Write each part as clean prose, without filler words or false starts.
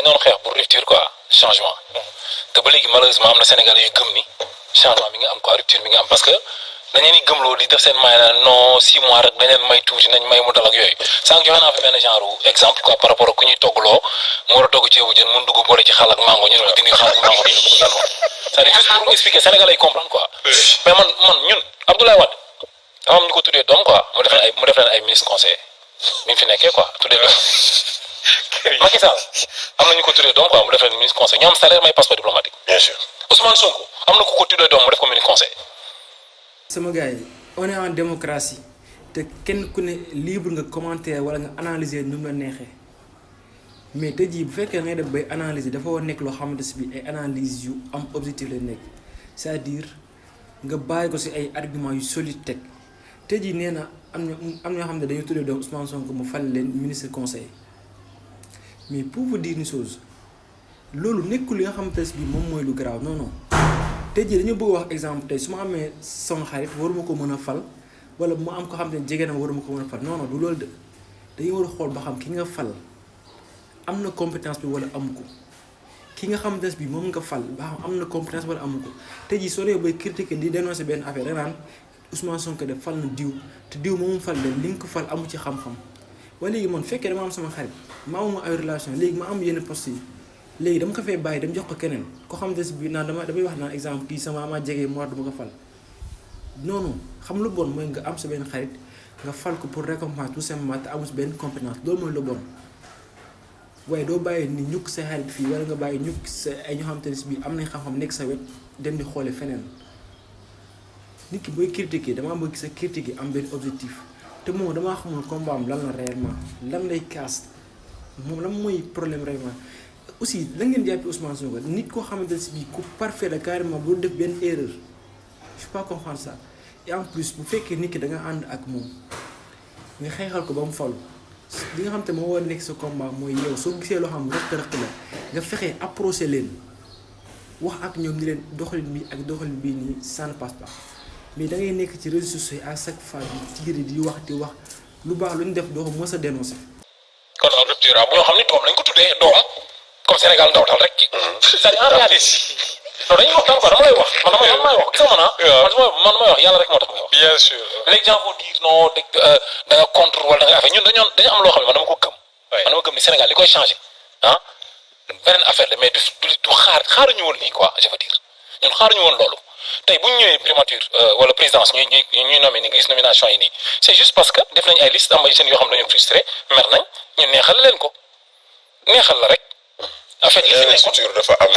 doon xeex pour rupture quoi changement te ba léegi malheureusement am na Sénégalais yu gëm ni changement mi nga am quoi rupture mi nga am parce que dañu ni gëmloo di def seen may na non 6 mois rek dañ leen may tuuti nañ may mu dal ak yooyu sànq joxe naa fi benn genre exemple quoi par rapport ak ku ñuy toggloo mu war a togg ceebu jën mun dugg boole ci xal ak mango ñu ne ko dindi xal ak mango ñu bëgg lan wax c'est-à-dire juste pour expliquer Sénégalais yi comprendre quoi mais man ñun Abdoulaye Wade dafa am ñu ko tuddee doom quoi mu def leen ay ministre conseiller bi mu fi nekkee quoi tuddee doom Macky Sall am na ñu ko tuddee doom quoi mu def leen ministre conseiller ñoo am salaire may passeport diplomatique bien sûr Ousmane Sonko am na ku ko tuddee doom mu def ko ministre conseiller. sama gars yi on est en démocratie te kenn ku ne libre nga commenter wala nga analyser nu mu la neexee mais tey jii bu fekkee ngay def bay analyser dafa war nekk loo xamante si bi ay analyse yu am objectif la nekk c'est-à-dire nga bàyyi ko si ay arguments yu solide teg tey jii nee na am ñoo xam ne dañu tuddee doom Ousmane Sonko mu fal leen ministre conseil mais pour vous dire une chose loolu nekkul li nga xamante si bi moom mooy lu garaaw non non. tey jii dañu bëgg wax exemple tey su ma amee sama xarit waruma ko mën a fal wala mu am ko xam ne jege na waruma ko mën a fal non non du loolu de dañuy war a xool ba xam ki nga fal am na compétence bi wala amu ko ki nga xamante ne bi moom nga fal ba xam am na compétence wala amu ko tey jii soo dee bay critiquer di dénoncer benn affaire da naan Ousmane Sonko de fal na diw te diw moomu fal de li nga ko fal amu ci xam-xam wala léegi man fekkee dama am sama xarit ma amuma ay relation léegi ma am yenn poste yi. léegi dama ko fay bàyyi dem jox ko keneen ko xam ne si biir naan damay wax naan exemple kii sama ama jege mu war duma ko fal non non xam lu bon mooy nga am sa benn xarit nga fal ko pour récompense tout simplement te amul benn compétence loolu mooy lu bon waaye doo bàyyi ni ñukk sa xarit fii wala nga bàyyi ñukk sa ay ñoo xamante ne si biir am nañ xam-xam nekk sa wet dem di xoole feneen nit ki booy critiquer damaa bëgg sa critiquer am benn objectif te moom damaa xamul combat am lan la réellement lan lay kaas moom lan mooy problème réellement. aussi la ngeen jàppee Ousmane Sonko nit koo xamante ne si bii ku parfait la carrément bu def benn erreur je peux pas comprendre ça et en plus bu fekkee nit ki da nga ànd ak moom nga xeexal ko ba mu falu li nga xam te moo war nekk sa combat mooy yow soo gisee loo xam rëq-rëq la nga fexe approché leen wax ak ñoom ni leen doxalin bi ak doxalin bii nii ça ne passe pas mais da ngay nekk ci réseaux sociaux à chaque fois di tirer di wax lu baax lu ñu def doo ko mës a dénoncer. kon en rupture am ñoo xam ni doom lañ ko tuddee doom. comme Sénégal ndaw tal rek ci c'est-à-dire en réalité non dañuy waxtaan quoi dama lay wax man may wax gis nga man may wax yàlla rek moo tax may wax bien sûr les gens vont dire non da nga contre wala da nga affaire ñun dañu am loo xam ne man dama ko gëm man dama gëm ni Sénégal li koy changé beneen affaire la mais du xaaruñu woon lii quoi je veux dire ñun xaaruñu woon loolu tey bu ñu ñëwee primature wala présidence ñuy nommé ni nga gis nomination yi nii c'est juste parce que def nañ ay liste am ay jeunes yoo xam ne dañoo frustré mer nañ ñu neexal leen ko neexal la rek en fait li fi nekk dafa am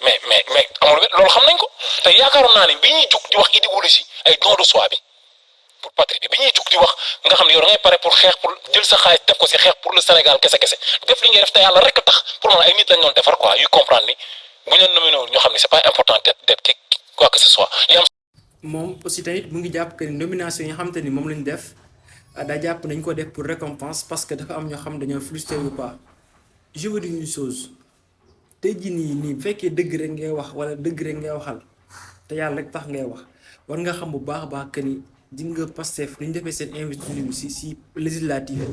mais amul loolu xam nañ ko te yaakaaroon naa ne bi ñuy jug di wax idéologie ay don de soi bi pour patrie bi ñuy jug di wax nga xam ne yow da ngay pare pour xeex pour jël sa xaalis def ko si xeex pour le Sénégal kese def li ngay def te yàlla rek a tax pour man ay nit lañ doon defar quoi yu comprendre ni bu ñu leen nominé ñoo xam ne c'est pas important d'être quoi que ce soit li am. moom aussi tamit mu ngi jàpp que ni nomination yi nga xamante ni moom lañ def daa jàpp nañ ko def pour récompense parce que dafa am ñoo xam dañoo frustré ou pas. je veux dire une chose tey jii nii bu fekkee dëgg rek ngay wax wala dëgg rek ngay waxal te yàlla rek tax ngay wax war nga xam bu baax a baax que ni di nga Pastef li ñu defee seen investiture bi si législative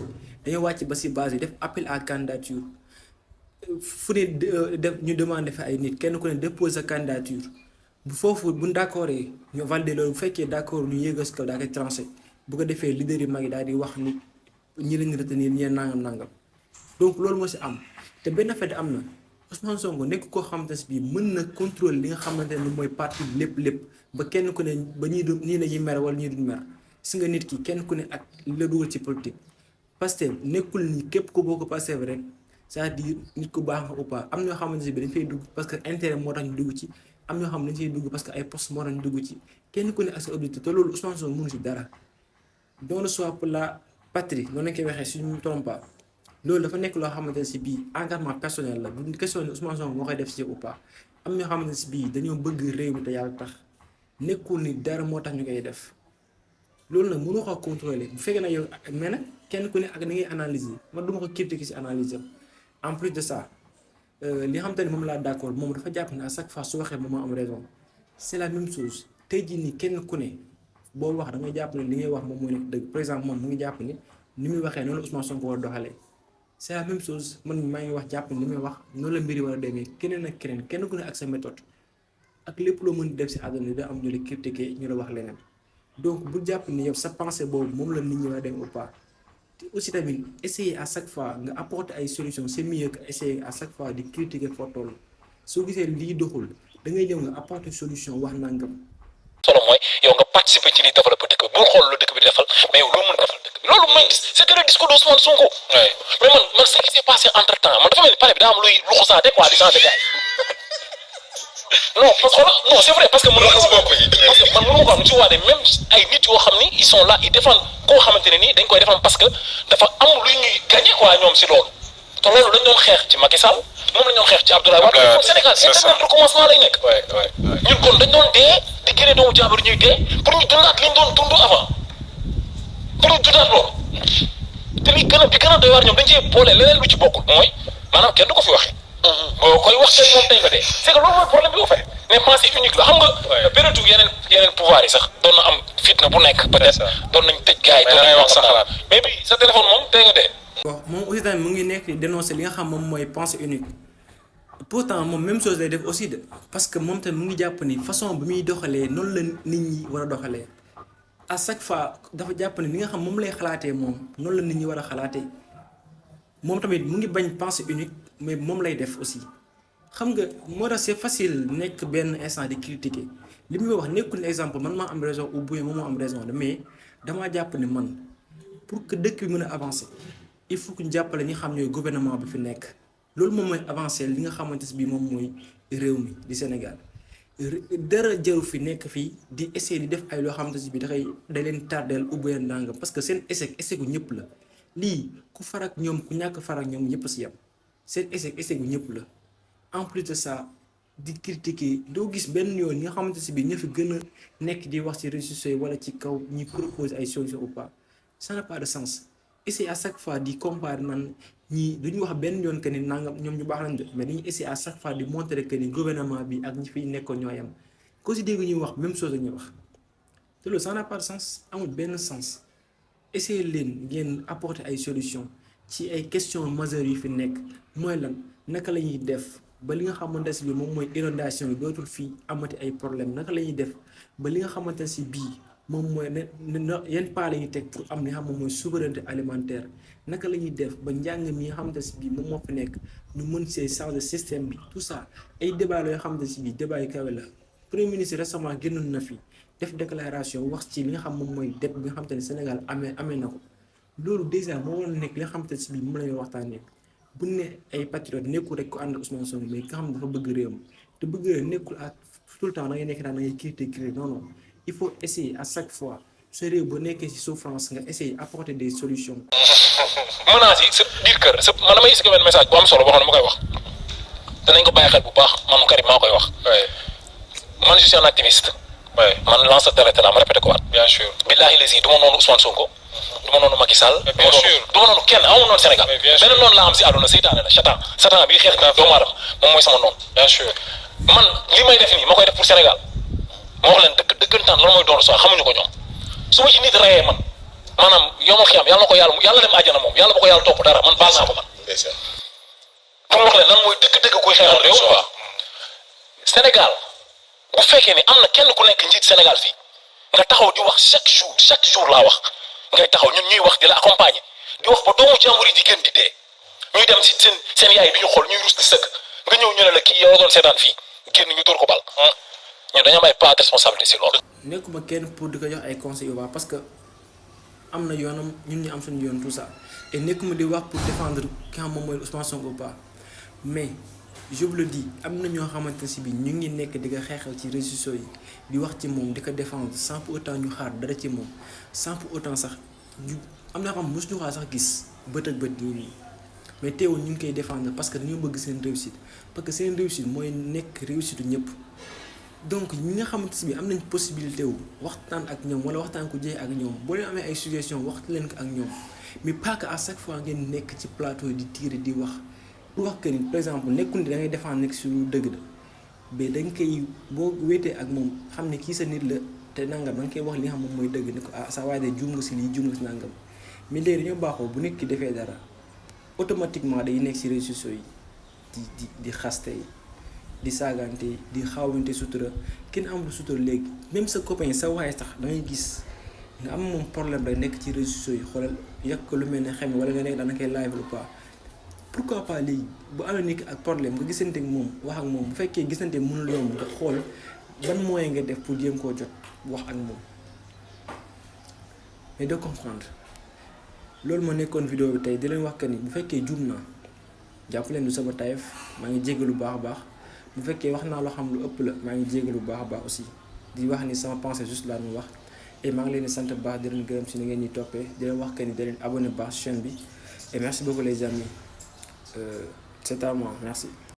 dañoo wàcc ba si base yi def appel à candidature fu ne def ñu demandé fa ay nit kenn ku ne dépose sa candidature bu foofu bu d'accord ñu valider loolu bu fekkee d'accord ñu yéegal si kaw daa koy tranché bu ko defee leader yi mag yi daal di wax ni ñi lañ retenir ñeen nangam. donc loolu moo si am te benn affaire am na Ousmane Sonko nekk koo xamante ne bii mën na contrôler li nga xamante ne mooy parti bi lépp ba kenn ku ne ba ñii du nii la ñuy mer wala ñii duñ mer si nga nit ki kenn ku ne ak la dugal ci politique. Pastef nekkul ni képp ku bokk Pastef rek c'est-à-dire nit ku baax nga ou pas am ñoo xamante ne bii dañ fay dugg parce que intérêt moo tax ñu dugg ci am ñoo xam ne dañ fay dugg parce que ay poste moo tax ñu dugg ci kenn ku ne ak sa objectif te loolu Ousmane Sonko mënu si dara don le choix pour la patrie noonu lañ koy waxee suñu ne me trompe pas. loolu dafa nekk loo xamante ne si bii engagement personnel la bu question ne Ousmane Sonko moo koy def si ou pas am ñoo xamante ne si bii dañoo bëgg réew mi te yàlla tax nekkul ni dara moo tax ñu koy def loolu nag mënoo ko contrôler bu fekkee nag yow mais nag kenn ku ne ak ni ngay analyser man du ma ko critiquer si analyse en plus de ça li nga xamante ne moom laa d'accord moom dafa jàpp ne à chaque fois su waxee moom moo am raison c'est la même chose tey jii nii kenn ku ne boo wax da ngay jàpp ne li ngay wax moom moo nekk dëgg par exemple moom mu ngi jàpp ni muy waxee noonu Ousmane Sonko war a doxalee. c'est la même chose man maa ngi wax jàpp ni li may wax noonu la mbiri war a demee keneen ak keneen kenn ku ne ak sa méthode ak lépp loo mën di def si àdduna da am ñu la critiquer ñu la wax leneen donc bu jàpp ni yow sa pensée boobu moom la nit ñi war a dem ou pas te aussi tamit essayer à chaque fois nga apporter ay solutions c'est mieux que essayer à chaque fois di critiquer foo toll soo gisee lii doxul da ngay ñëw nga apporter solution wax nangam. solo mooy yow nga participer ci liy développé dëkk bi bul xool lu dëkk bi di defal mais yow loo mën a defal dëkk bi loolu mooy c'était le discours d'Ousmane Sonko. mais man ce qui s'est passé entre temps man dafa mel ni pare bi daa am luy luxusaate quoi di changer gars yi non parce que non c'est vrai parce que man mënu ko am ci waa de même ay nit yoo xam ni ils sont là ils défendent koo xamante ne nii dañ koy défendre parce que dafa am luy ñuy gagné quoi ñoom si loolu te loolu dañ doon xeex ci Macky Sall moom lañ doon xeex ci Abdoulaye Wade kon Sénégal c'est un recommencement lay nekk ñun kon dañ doon dee di génne doomu jàmbur ñuy dee pour ñu dundaat liñ doon dund avant pour ñu dundaat loolu te li gën a bi gën a doy waar ñoom dañ cee boole leneen lu ci bokkul mooy maanaam kenn du ko fi waxee boo koy wax seen moom tey nga dee c'est que loolu mooy problème bi au fait mais pensée unique la xam nga période yeneen pouvoir yi sax doon na am fitna bu nekk peut-être doon nañ tëj gars yi doon nañ wax sa xalaat mais bi sa téléphone moom tey nga dee bon moom aussi tamit mu ngi nekk di dénoncer li nga xam moom mooy pensée unique pourtant moom même chose lay def aussi de parce que moom tamit mu ngi jàpp ni façon bi muy doxalee noonu la nit ñi war a doxalee à chaque fois dafa jàpp ni li nga xam moom lay xalaatee moom noonu la nit ñi war a xalaatee moom tamit mu ngi bañ pensée unique mais moom lay def aussi xam nga moo tax c'est facile nekk benn instant di critiquer li muy wax nekkul exemple man maa am raison ou bien moom moo am raison de mais damaa jàpp ne man pour que dëkk bi mën a avancer il faut que ñu jàppale ñi xam ñooy gouvernement bi fi nekk loolu moom mooy avancer li nga xamante ne bii moom mooy réew mi di Sénégal dara jëru fi nekk fii di essayer di def ay loo xamante ne bii da leen tardeel ou bien nangam parce que seen échec gu ñëpp la lii ku farak ñoom ku ñàkk farak ñoom ñëpp si yam seen échec gu ñëpp la en plus de ça di critiquer doo gis benn yoon ñi nga xamante ne bii ña fi gën a nekk di wax ci réseaux sociaux wala ci kaw ñi proposer ay solutions ou pas ça n'a pas de sens. essayer à chaque fois di comparer nan ñii duñu wax benn yoon que ni nangam ñoom ñu baax lañ de mais dañuy essayer à chaque fois di montrer que ni gouvernement bi ak ñi fiy nekkoon ñoo yam ko si dégg ñuy wax même chose la ñuy wax te loolu ça n'a pas de sens amul benn sens essayer leen ngeen apporter ay solutions ci ay questions majeures yu fi nekk mooy lan naka la ñuy def ba li nga xamante si bi moom mooy inondation yi dootul fii amati ay problème naka la ñuy def ba li nga xamante si bii moom mooy ne yenn pas la ñuy teg pour am li nga xam moom mooy souveraineté alimentaire naka la ñuy def ba njàng mi nga xamante si bii moom moo fi nekk ñu mën see changer système bi tout ça ay débat la yoo xamante si bii débat yu kawe la premier ministre récemment génnoon na fi def déclaration wax ci li nga xam moom mooy dette bi nga xamante ne Sénégal amee na ko loolu déjà moo war a nekk li nga xamante si bii moom la ñuy waxtaanee bu ne ay patriote nekkul rek ko ànd ak Ousmane Sonko mais nga xam ne dafa bëgg réewam te bëgg réew nekkul ak tout le temps da ngay nekk daan da ngay critiquer non non il faut essayer à chaque fois sa réew ba nekkee ci souffrance nga essayer apporter des solutions. menaces yi sa biir kër sa man damay gis benn message bu am solo boo xam ne ma koy wax danañ ko bàyyi xel bu baax man Karim maa koy wax. man je suis un activiste. man lanceur d'alerte la ma répété ko waat. bien sûr billahi lazi du ma noonu Ousmane Sonko. du ma noonu Macky Sall. bien sûr du ma noonu kenn amul noonu Sénégal. benn noonu laa am si àdduna seytaane la satan bi xeex na doomu aadama moom mooy sama noonu. bien sûr man li may def nii ma koy def pour Sénégal ma wax leen dëggantaan loolu mooy doon soo xamuñu ko ñoom su ma ci nit rayee man maanaam yomal xiyam yàlla na ko yàlla dem àjjana moom yàlla ba ko yàlla topp dara man baal naa ko man. pour wax leen lan mooy dëgg-dëgg kuy xeexal réew quoi Sénégal bu fekkee ni am na kenn ku nekk njiit Sénégal fii nga taxaw di wax chaque jour laa wax ngay taxaw ñun ñuy wax di la accompagner di wax ba doomu jàmbur yi di gën di dee ñuy dem si seen yaay bi ñu xool ñuy rus di sëgg nga ñëw ñu ne la kii yow doon seetaan fii génn ñu dóor ko bal ñun dañoo am ay part de responsabilité si loolu. nekkuma kenn pour di ko jox ay conseils yu baax parce que am na yoonam ñun ñu am suñu yoon tout ça et nekkuma di wax pour défendre ki nga xam moom mooy Ousmane Sonko ou pas mais je vous le dis am na ñoo xamante si bi ñu ngi nekk di ko xeexal ci réseaux sociaux yi di wax ci moom di ko défendre sans pour autant ñu xaar dara ci moom sans pour autant sax ñu am na xam mosuñu xaar sax gis bët ak bët nii mais teewul ñu ngi koy défendre parce que dañoo bëgg seen réussite parce que seen réussite mooy nekk réussite ñëpp. donc ñi nga xamante si bi am nañ possibilité wu waxtaan ak ñoom wala waxtaan ko jëye ak ñoom boo leen amee ay suggestion waxtu leen ko ak ñoom mais pas que à chaque fois ngeen nekk ci plateau di tirer di wax que ni par exemple nekkul da ngay défendre nekk sur dëgg la mais da nga koy boo wéetee ak moom xam ne kii sa nit la te nangam da nga koy wax li nga xam moom mooy dëgg ni ko ah sa waaye de juum nga si lii juum nga si nangam mais léegi dañoo baaxoo bu nit ki defee dara automatiquement day nekk ci réseaux sociaux yi di xaste yi di saagante yi di xawante sutura kenn amul sutura léegi même sa copain sa waaye sax dangay gis nga am moom problème rek nekk ci réseaux sociaux yi xoolal yàq ko lu mel ne xam wala nga nekk dana koy live lu pas pourquoi pas léegi bu amee nit ak problème nga gisante ak moom wax ak moom bu fekkee gisante mënul yomb nga xool ban moyen nga def pour jéem koo jot wax ak moom mais de comprendre loolu moo nekkoon vidéo bi tey di leen wax que ni bu fekkee juum naa jàpp leen du sama tayef maa ngi jéggalu bu baax a baax bu fekkee wax naa loo xam lu ëpp la maa ngi jéggalu bu baax a baax aussi di wax ni sama pensée juste laa mu wax et maa ngi leen di sant bu baax di leen gërëm si ni ngeen ñuy toppee di leen wax que ni da leen abonné baax chaîne bi et merci beaucoup les amis c'est à moi merci.